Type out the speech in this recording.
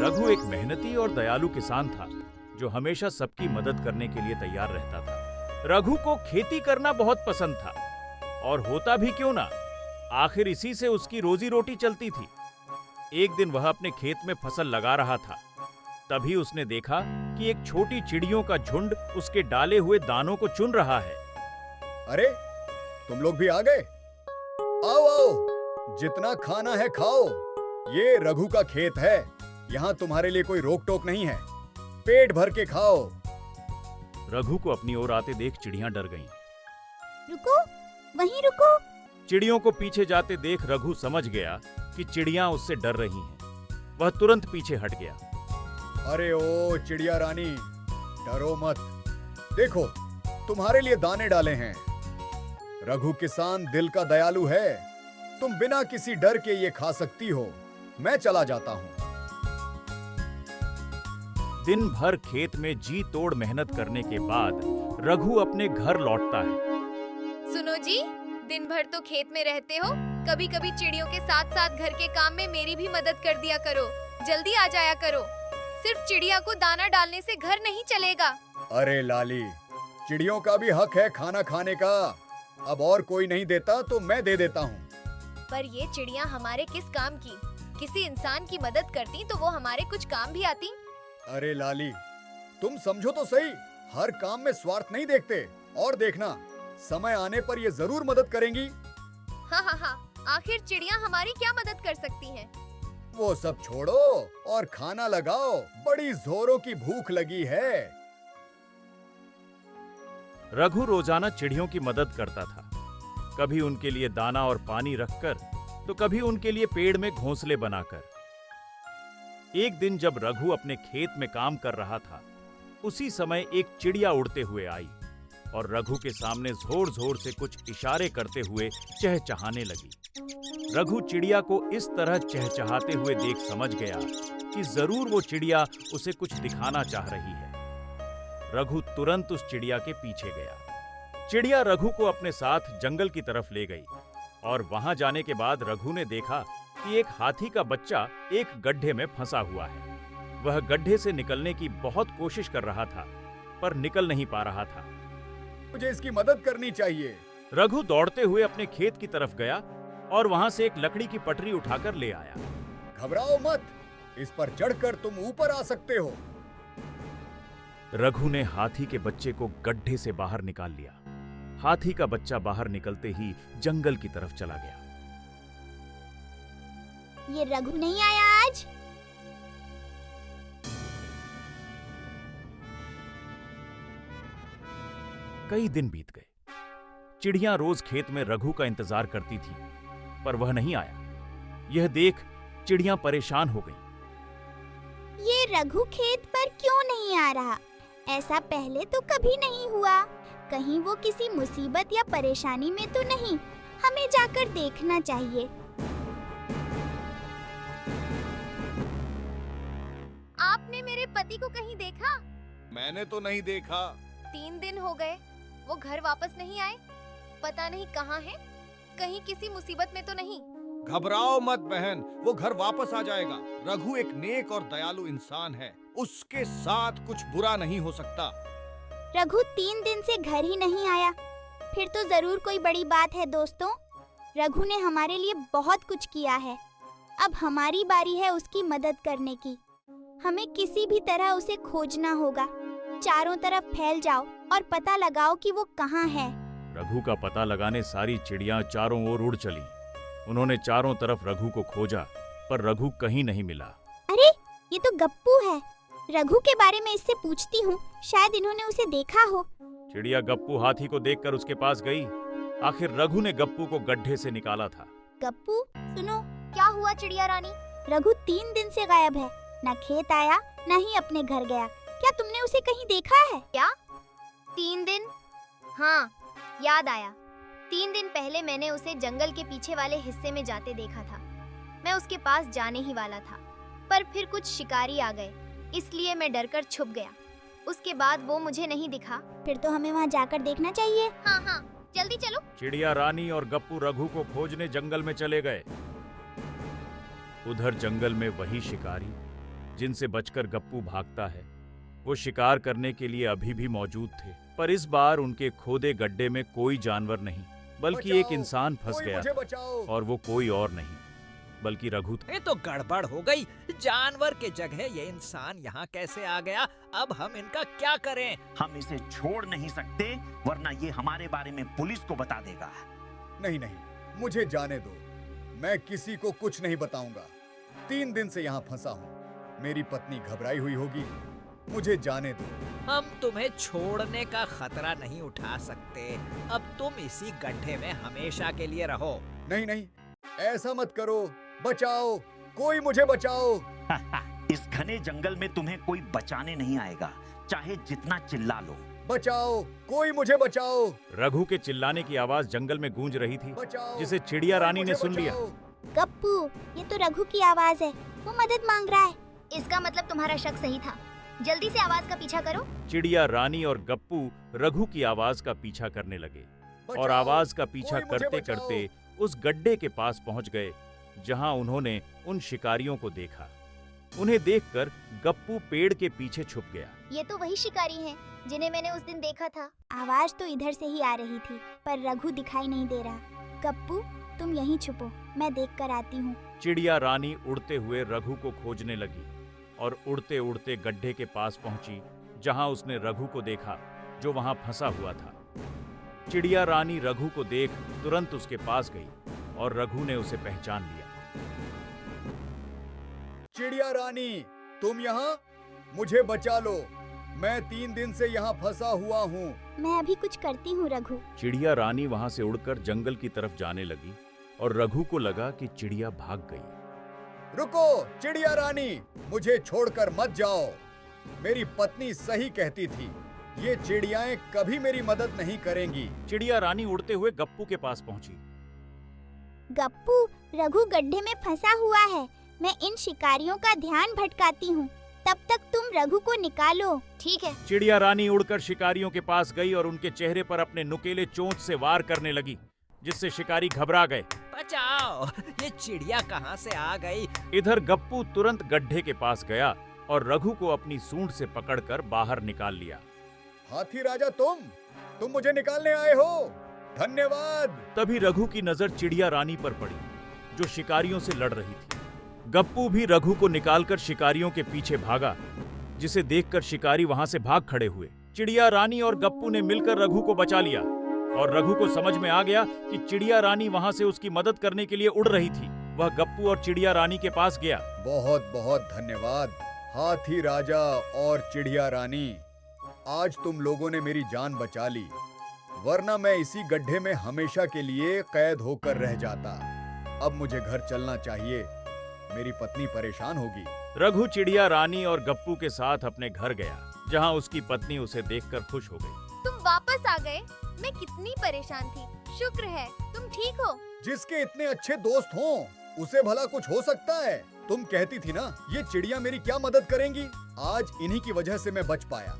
रघु एक मेहनती और दयालु किसान था जो हमेशा सबकी मदद करने के लिए तैयार रहता था। रघु को खेती करना बहुत पसंद था और होता भी क्यों ना, आखिर इसी से उसकी रोजी रोटी चलती थी। एक दिन वह अपने खेत में फसल लगा रहा था, तभी उसने देखा कि एक छोटी चिड़ियों का झुंड उसके डाले हुए दानों को चुन रहा है। अरे, तुम लोग भी आ गए? आओ आओ, जितना खाना है खाओ। ये रघु का खेत है, यहाँ तुम्हारे लिए कोई रोक टोक नहीं है। पेट भर के खाओ। रघु को अपनी ओर आते देख चिड़ियां डर गईं। रुको, वहीं रुको। चिड़ियों को पीछे जाते देख रघु समझ गया कि चिड़ियां उससे डर रही हैं। वह तुरंत पीछे हट गया। अरे ओ चिड़िया रानी, डरो मत। देखो, तुम्हारे लिए दाने डाले हैं। रघु किसान दिल का दयालु है, तुम बिना किसी डर के ये खा सकती हो। मैं चला जाता हूँ। दिन भर खेत में जी तोड़ मेहनत करने के बाद रघु अपने घर लौटता है। सुनो जी, दिन भर तो खेत में रहते हो, कभी कभी चिड़ियों के साथ साथ घर के काम में मेरी भी मदद कर दिया करो। जल्दी आ जाया करो। सिर्फ चिड़िया को दाना डालने से घर नहीं चलेगा। अरे लाली, चिड़ियों का भी हक है खाना खाने का। अब और कोई नहीं देता तो मैं दे देता हूँ। पर ये चिड़िया हमारे किस काम की? किसी इंसान की मदद करती तो वो हमारे कुछ काम भी आती। अरे लाली, तुम समझो तो सही, हर काम में स्वार्थ नहीं देखते। और देखना, समय आने पर ये जरूर मदद करेंगी। हाँ हाँ हाँ, आखिर चिड़िया हमारी क्या मदद कर सकती हैं? वो सब छोड़ो और खाना लगाओ, बड़ी जोरों की भूख लगी है। रघु रोजाना चिड़ियों की मदद करता था, कभी उनके लिए दाना और पानी रखकर, तो कभी उनके लिए पेड़ में घोंसले बनाकर। एक दिन जब रघु अपने खेत में काम कर रहा था, उसी समय एक चिड़िया उड़ते हुए आई और रघु के सामने जोर जोर से कुछ इशारे करते हुए चहचहाने लगी। रघु चिड़िया को इस तरह चहचहाते हुए देख समझ गया कि जरूर वो चिड़िया उसे कुछ दिखाना चाह रही है। रघु तुरंत उस चिड़िया के पीछे गया। चिड़िया रघु को अपने साथ जंगल की तरफ ले गई और वहां जाने के बाद रघु ने देखा कि एक हाथी का बच्चा एक गड्ढे में फंसा हुआ है। वह गड्ढे से निकलने की बहुत कोशिश कर रहा था, पर निकल नहीं पा रहा था। मुझे इसकी मदद करनी चाहिए। रघु दौड़ते हुए अपने खेत की तरफ गया और वहां से एक लकड़ी की पटरी उठाकर ले आया। घबराओ मत, इस पर चढ़कर तुम ऊपर आ सकते हो। रघु ने हाथी के बच्चे को गड्ढे से बाहर निकाल लिया। हाथी का बच्चा बाहर निकलते ही जंगल की तरफ चला गया। ये रघु नहीं आया आज। कई दिन बीत गए। चिड़ियां रोज खेत में रघु का इंतजार करती थी, पर वह नहीं आया। यह देख चिड़ियां परेशान हो गईं। ये रघु खेत पर क्यों नहीं आ रहा? ऐसा पहले तो कभी नहीं हुआ। कहीं वो किसी मुसीबत या परेशानी में तो नहीं? हमें जाकर देखना चाहिए। आपने मेरे पति को कहीं देखा? मैंने तो नहीं देखा। 3 दिन हो गए, वो घर वापस नहीं आए। पता नहीं कहाँ है, कहीं किसी मुसीबत में तो नहीं। घबराओ मत बहन, वो घर वापस आ जाएगा। रघु एक नेक और दयालु इंसान है, उसके साथ कुछ बुरा नहीं हो सकता। रघु 3 दिन से घर ही नहीं आया, फिर तो जरूर कोई बड़ी बात है। दोस्तों, रघु ने हमारे लिए बहुत कुछ किया है। अब हमारी बारी है उसकी मदद करने की। हमें किसी भी तरह उसे खोजना होगा। चारों तरफ फैल जाओ और पता लगाओ कि वो कहाँ है। रघु का पता लगाने सारी चिड़ियां चारों ओर उड़ चली। उन्होंने चारों तरफ रघु को खोजा, पर रघु कहीं नहीं मिला। अरे, ये तो गप्पू है। रघु के बारे में इससे पूछती हूँ, शायद इन्होंने उसे देखा हो। चिड़िया गप्पू हाथी को देखकर उसके पास गई। आखिर रघु ने गप्पू को गड्ढे से निकाला था। गप्पू, सुनो। क्या हुआ चिड़िया रानी? रघु 3 दिन से गायब है, ना खेत आया, ना ही अपने घर गया। क्या तुमने उसे कहीं देखा है? क्या 3 दिन? हाँ, याद आया। 3 दिन पहले मैंने उसे जंगल के पीछे वाले हिस्से में जाते देखा था। मैं उसके पास जाने ही वाला था, पर फिर कुछ शिकारी आ गए, इसलिए मैं डरकर छुप गया। उसके बाद वो मुझे नहीं दिखा। फिर तो हमें वहाँ जाकर देखना चाहिए। हाँ हाँ, जल्दी चलो। चिड़िया रानी और गप्पू रघु को खोजने जंगल में चले गए। उधर जंगल में वही शिकारी जिनसे बचकर गप्पू भागता है वो शिकार करने के लिए अभी भी मौजूद थे, पर इस बार उनके खोदे गड्ढे में कोई जानवर नहीं बल्कि एक बचाओ, इंसान फंस कोई गया मुझे था। बचाओ। और वो कोई और नहीं बल्कि रघु था। ये तो गड़बड़ हो गई। जानवर के जगह ये इंसान यहाँ कैसे आ गया? अब हम इनका क्या करें? हम इसे छोड़ नहीं सकते वरना ये हमारे बारे में पुलिस को बता देगा। नहीं नहीं, मुझे जाने दो, मैं किसी को कुछ नहीं बताऊंगा। 3 दिन से यहाँ फंसा हूँ, मेरी पत्नी घबराई हुई होगी, मुझे जाने दो। हम तुम्हें छोड़ने का खतरा नहीं उठा सकते। अब तुम इसी गड्ढे में हमेशा के लिए रहो। नहीं नहीं, ऐसा मत करो, बचाओ, कोई मुझे बचाओ। इस घने जंगल में तुम्हें कोई बचाने नहीं आएगा, चाहे जितना चिल्ला लो। बचाओ, कोई मुझे बचाओ। रघु के चिल्लाने की आवाज जंगल में गूंज रही थी, बचाओ, जिसे चिड़िया कोई रानी ने मुझे सुन लिया। बचाओ। गप्पू, ये तो रघु की आवाज है, वो मदद मांग रहा है। इसका मतलब तुम्हारा शक सही था। जल्दी से आवाज का पीछा करो। चिड़िया रानी और गप्पू रघु की आवाज का पीछा करने लगे और बचाओ, आवाज का पीछा कोई मुझे करते बचाओ। करते उस गड्ढे के पास पहुंच गए जहां उन्होंने उन शिकारियों को देखा। उन्हें देखकर गप्पू पेड़ के पीछे छुप गया। ये तो वही शिकारी हैं जिन्हें मैंने उस दिन देखा था। आवाज तो इधर से ही आ रही थी, पर रघु दिखाई नहीं दे रहा। गप्पू, तुम यहीं छुपो, मैं देख कर आती हूँ। चिड़िया रानी उड़ते हुए रघु को खोजने लगी और उड़ते उड़ते गड्ढे के पास पहुंची जहां उसने रघु को देखा जो वहां फंसा हुआ था। चिड़िया रानी रघु को देख तुरंत उसके पास गई और रघु ने उसे पहचान लिया। चिड़िया रानी, तुम यहाँ? मुझे बचा लो, मैं 3 दिन से यहाँ फंसा हुआ हूँ। मैं अभी कुछ करती हूँ रघु। चिड़िया रानी वहां से उड़कर जंगल की तरफ जाने लगी और रघु को लगा कि चिड़िया भाग गई। रुको चिड़िया रानी, मुझे छोड़कर मत जाओ। मेरी पत्नी सही कहती थी, ये चिड़ियाएं कभी मेरी मदद नहीं करेंगी। चिड़िया रानी उड़ते हुए गप्पू के पास पहुंची। गप्पू, रघु गड्ढे में फंसा हुआ है, मैं इन शिकारियों का ध्यान भटकाती हूँ, तब तक तुम रघु को निकालो। ठीक है। चिड़िया रानी उड़कर शिकारियों के पास गई और उनके चेहरे पर अपने नुकीले चोंच से वार करने लगी, जिससे शिकारी घबरा गए। बचाओ, ये चिड़िया कहाँ से आ गई? इधर गप्पू तुरंत गड्ढे के पास गया और रघु को अपनी सूंड से पकड़कर बाहर निकाल लिया। हाथी राजा, तुम मुझे निकालने आए हो, धन्यवाद। तभी रघु की नजर चिड़िया रानी पर पड़ी जो शिकारियों से लड़ रही थी। गप्पू भी रघु को निकालकर शिकारियों के पीछे भागा, जिसे देखकर शिकारी वहां से भाग खड़े हुए। चिड़िया रानी और गप्पू ने मिलकर रघु को बचा लिया और रघु को समझ में आ गया कि चिड़िया रानी वहां से उसकी मदद करने के लिए उड़ रही थी। वह गप्पू और चिड़िया रानी के पास गया। बहुत बहुत धन्यवाद हाथी राजा और चिड़िया रानी, आज तुम लोगों ने मेरी जान बचा ली, वरना मैं इसी गड्ढे में हमेशा के लिए कैद होकर रह जाता। अब मुझे घर चलना चाहिए, मेरी पत्नी परेशान होगी। रघु चिड़िया रानी और गप्पू के साथ अपने घर गया, जहां उसकी पत्नी उसे देखकर खुश हो गई। तुम वापस आ गए, मैं कितनी परेशान थी। शुक्र है तुम ठीक हो। जिसके इतने अच्छे दोस्त हों, उसे भला कुछ हो सकता है। तुम कहती थी ना, ये चिड़िया मेरी क्या मदद करेंगी। आज इन्हीं की वजह से मैं बच पाया।